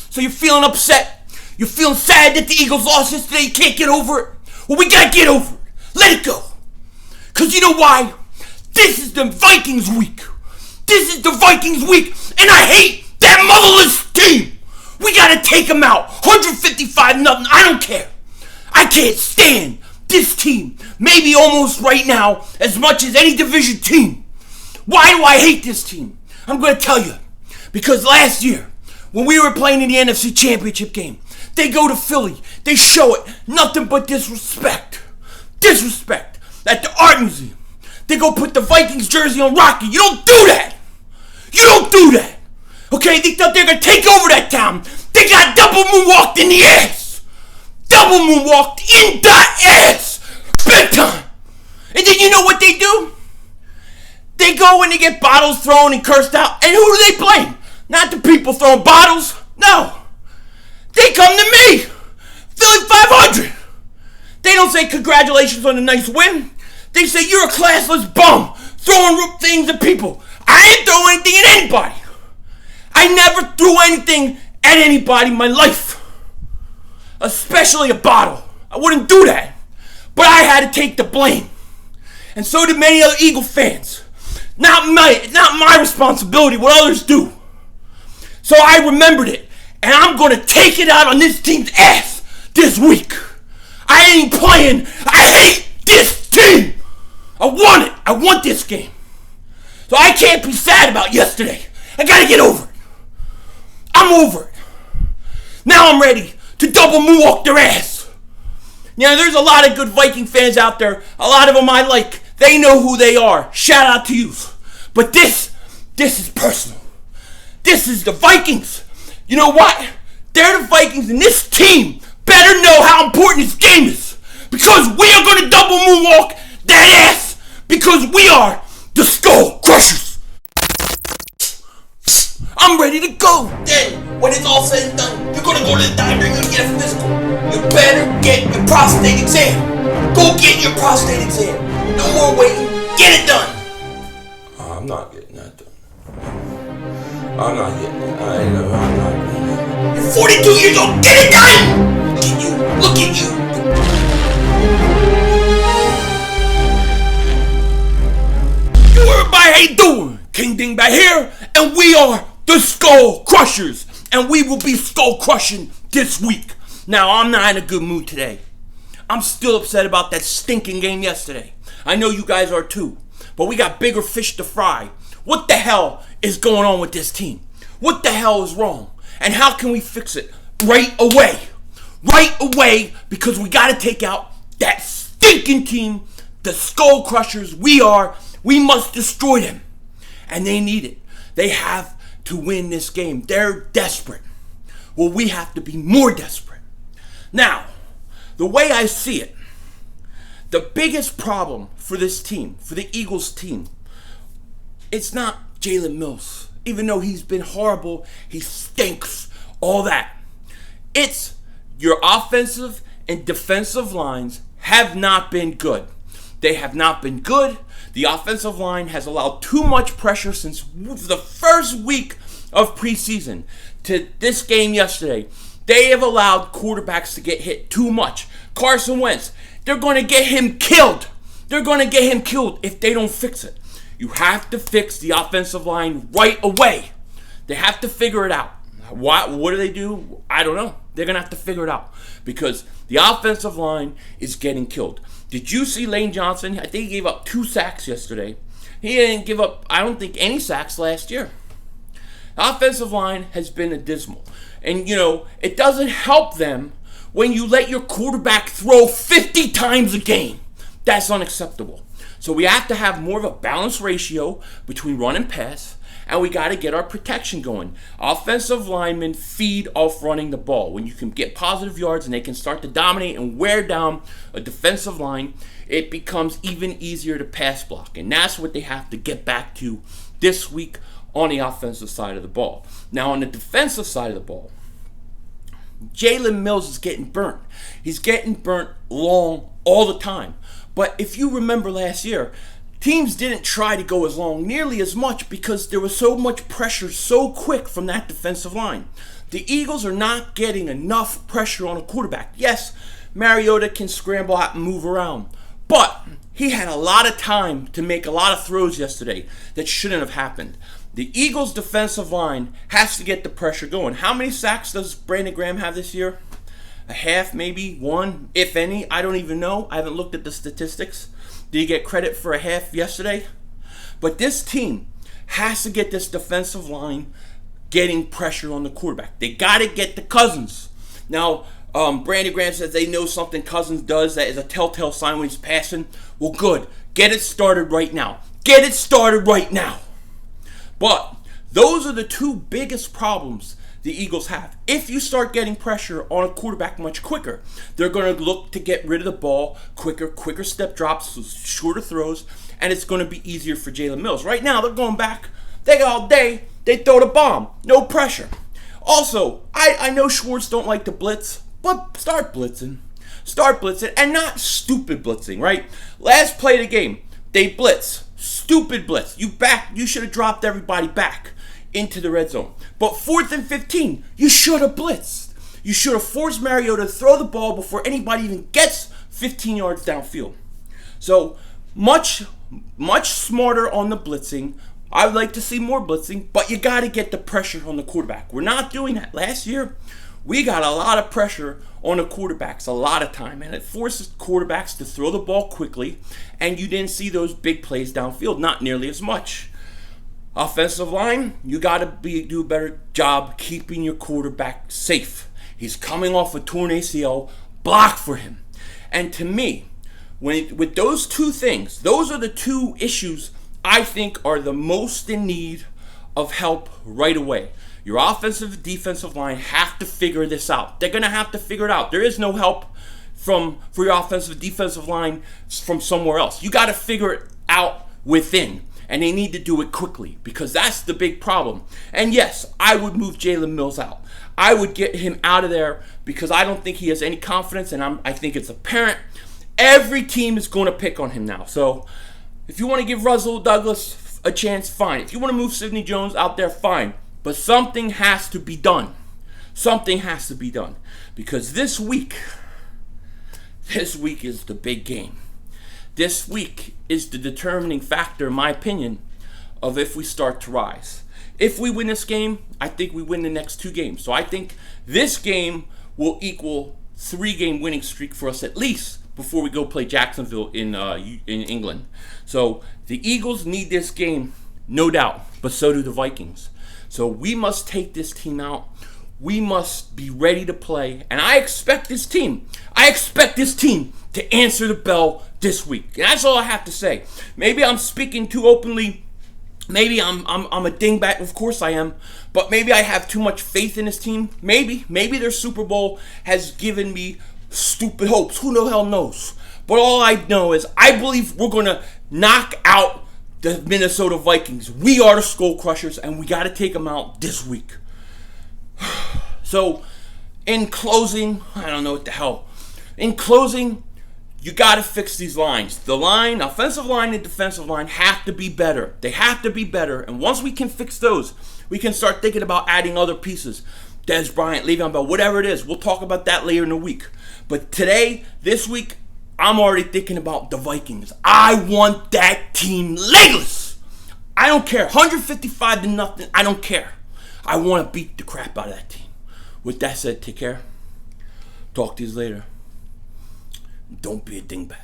So you're feeling upset. You're feeling sad that the Eagles lost yesterday. You can't get over it. Well, we gotta get over it. Let it go. Because you know why? This is the Vikings week. This is the Vikings week. And I hate that motherless team. We gotta take them out. 155-0. I don't care. I can't stand this team. Maybe almost right now as much as any division team. Why do I hate this team? I'm going to tell you. Because last year, when we were playing in the NFC Championship game, they go to Philly. They show it. Nothing but disrespect. Disrespect. At the Art Museum. They go put the Vikings jersey on Rocky. You don't do that. You don't do that. Okay, they thought they were going to take over that town. They got double moonwalked in the ass. Double moonwalked in the ass. Big time. And then you know what they do? They go and they get bottles thrown and cursed out. And who do they blame? Not the people throwing bottles. No. They come to me. Philly 500. They don't say congratulations on a nice win. They say you're a classless bum. Throwing things at people. I ain't throwing anything at anybody. I never threw anything at anybody in my life. Especially a bottle. I wouldn't do that. But I had to take the blame. And so did many other Eagle fans. Not my responsibility, what others do. So I remembered it. And I'm going to take it out on this team's ass this week. I ain't playing. I hate this team. I want it. I want this game. So I can't be sad about yesterday. I got to get over it. I'm over it. Now I'm ready to double moonwalk their ass. Yeah, there's a lot of good Viking fans out there. A lot of them I like. They know who they are. Shout out to you. But this is personal. This is the Vikings. You know what? They're the Vikings, and this team better know how important this game is. Because we are going to double moonwalk that ass. Because we are the Skull Crushers. I'm ready to go. Then, when it's all said and done, you're going to go to the doctor and you're going to get a physical. You better get your prostate exam. Go get your prostate exam. No more waiting. Get it done. I'm not getting that done. I'm not getting it. I'm not getting it. You're 42 years old. Get it done. Look at you. Look at you. Yo, everybody, how you doing? King Ding back here, and we are the Skull Crushers, and we will be skull crushing this week. Now, I'm not in a good mood today. I'm still upset about that stinking game yesterday. I know you guys are too, but we got bigger fish to fry. What the hell is going on with this team? What the hell is wrong? And how can we fix it right away? Right away, because we got to take out that stinking team, the Skull Crushers. We must destroy them. And they need it. They have to win this game. They're desperate. Well, we have to be more desperate. Now, the way I see it, the biggest problem for this team, for the Eagles team, it's not Jalen Mills. Even though he's been horrible, he stinks, all that. It's your offensive and defensive lines have not been good. They have not been good. The offensive line has allowed too much pressure since the first week of preseason to this game yesterday. They have allowed quarterbacks to get hit too much. Carson Wentz, they're going to get him killed. They're going to get him killed if they don't fix it. You have to fix the offensive line right away. They have to figure it out. What do they do? I don't know. They're going to have to figure it out because the offensive line is getting killed. Did you see Lane Johnson? I think he gave up 2 sacks yesterday. He didn't give up, I don't think, any sacks last year. The offensive line has been abysmal. And, it doesn't help them when you let your quarterback throw 50 times a game. That's unacceptable. So we have to have more of a balanced ratio between run and pass, and we got to get our protection going. Offensive linemen feed off running the ball. When you can get positive yards and they can start to dominate and wear down a defensive line, it becomes even easier to pass block. And that's what they have to get back to this week on the offensive side of the ball. Now, on the defensive side of the ball, Jalen Mills is getting burnt. He's getting burnt long all the time. But if you remember last year, teams didn't try to go as long nearly as much because there was so much pressure so quick from that defensive line. The Eagles are not getting enough pressure on a quarterback. Yes, Mariota can scramble out and move around, but he had a lot of time to make a lot of throws yesterday that shouldn't have happened. The Eagles' defensive line has to get the pressure going. How many sacks does Brandon Graham have this year? A half, maybe one, if any. I don't even know. I haven't looked at the statistics. Did he get credit for a half yesterday? But this team has to get this defensive line getting pressure on the quarterback. They got to get to Cousins. Now, Brandon Graham says they know something Cousins does that is a telltale sign when he's passing. Well, good. Get it started right now. Get it started right now. But those are the two biggest problems the Eagles have. If you start getting pressure on a quarterback much quicker, they're going to look to get rid of the ball quicker step drops, so shorter throws, and it's going to be easier for Jalen Mills. Right now, they're going back. They got all day. They throw the bomb. No pressure. Also, I know Schwartz don't like to blitz, but start blitzing. Start blitzing, and not stupid blitzing, right? Last play of the game, they blitz. Stupid blitz. You should have dropped everybody back into the red zone. But 4th and 15, you should have blitzed. You should have forced Mariota to throw the ball before anybody even gets 15 yards downfield. So much smarter on the blitzing. I would like to see more blitzing, but you got to get the pressure on the quarterback. We're not doing that. Last year, we got a lot of pressure on the quarterbacks a lot of time, and it forces quarterbacks to throw the ball quickly, and you didn't see those big plays downfield, not nearly as much. Offensive line, you got to do a better job keeping your quarterback safe. He's coming off a torn ACL. Block for him. And to me, with those two things, those are the two issues I think are the most in need of help right away. Your offensive and defensive line have to figure this out. They're going to have to figure it out. There is no help for your offensive and defensive line from somewhere else. You got to figure it out within. And they need to do it quickly because that's the big problem. And yes, I would move Jalen Mills out. I would get him out of there because I don't think he has any confidence, and I think it's apparent. Every team is going to pick on him now. So if you want to give Russell Douglas a chance, fine. If you want to move Sidney Jones out there, fine. But something has to be done. Something has to be done. Because this week is the big game. This week is the determining factor, in my opinion, of if we start to rise. If we win this game, I think we win the next two games. So I think this game will equal 3-game winning streak for us at least before we go play Jacksonville in England. So the Eagles need this game, no doubt, but so do the Vikings. So we must take this team out. We must be ready to play. And I expect this team to answer the bell this week. And that's all I have to say. Maybe I'm speaking too openly. Maybe I'm a dingbat. Of course I am. But maybe I have too much faith in this team. Maybe their Super Bowl has given me stupid hopes. Who the hell knows? But all I know is I believe we're going to knock out the Minnesota Vikings. We are the Skull Crushers, and we got to take them out this week. So, in closing, I don't know what the hell. In closing, you got to fix these lines. The line, offensive line and defensive line have to be better. They have to be better. And once we can fix those, we can start thinking about adding other pieces. Dez Bryant, Le'Veon Bell, whatever it is. We'll talk about that later in the week. But today, this week, I'm already thinking about the Vikings. I want that team legless. I don't care. 155-0. I don't care. I want to beat the crap out of that team. With that said, take care. Talk to you later. Don't be a dingbat.